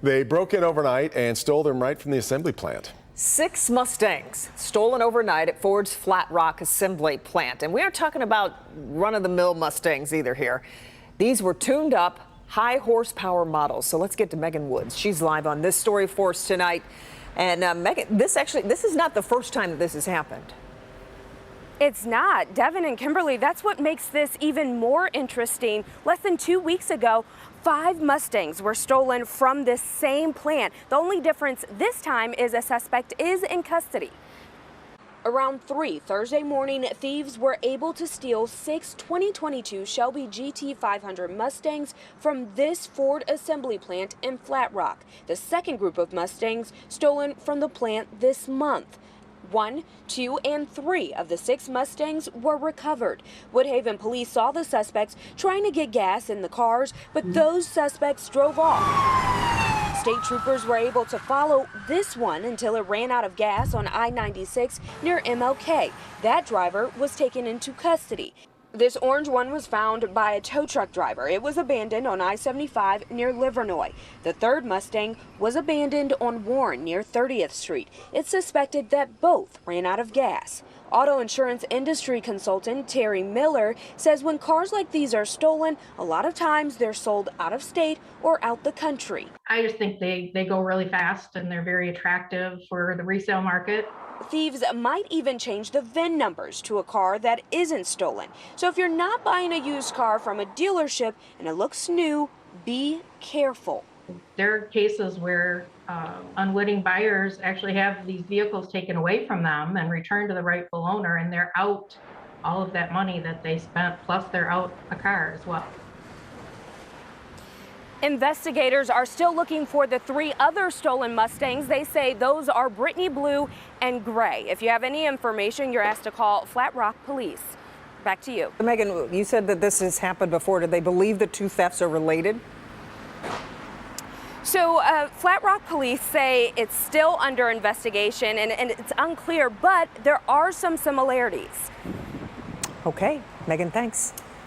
They broke in overnight and stole them right from the assembly plant. 6 Mustangs stolen overnight at Ford's Flat Rock assembly plant. And we aren't talking about run-of-the-mill Mustangs either here. These were tuned up, high horsepower models. So let's get to Megan Woods. She's live on this story for us tonight. And Megan, this is not the first time that this has happened. It's not. Devin and Kimberly, that's what makes this even more interesting. Less than 2 weeks ago, 5 Mustangs were stolen from this same plant. The only difference this time is a suspect is in custody. Around 3 Thursday morning, thieves were able to steal 6 2022 Shelby GT 500 Mustangs from this Ford assembly plant in Flat Rock. The second group of Mustangs stolen from the plant this month. 1, 2, and 3 of the 6 Mustangs were recovered. Woodhaven police saw the suspects trying to get gas in the cars, but those suspects drove off. State troopers were able to follow this one until it ran out of gas on I-76 near MLK. That driver was taken into custody. This orange one was found by a tow truck driver. It was abandoned on I-75 near Livernois. The third Mustang was abandoned on Warren near 30th Street. It's suspected that both ran out of gas. Auto insurance industry consultant Terry Miller says when cars like these are stolen, a lot of times they're sold out of state or out the country. I just think they go really fast and they're very attractive for the resale market. Thieves might even change the VIN numbers to a car that isn't stolen. So if you're not buying a used car from a dealership and it looks new, be careful. There are cases where unwitting buyers actually have these vehicles taken away from them and returned to the rightful owner, and they're out all of that money that they spent, plus they're out a car as well. Investigators are still looking for the 3 other stolen Mustangs. They say those are Brittany Blue and Gray. If you have any information, you're asked to call Flat Rock Police. Back to you. Megan, you said that this has happened before. Did they believe the 2 thefts are related? So Flat Rock Police say it's still under investigation and it's unclear, but there are some similarities. Okay, Megan, thanks.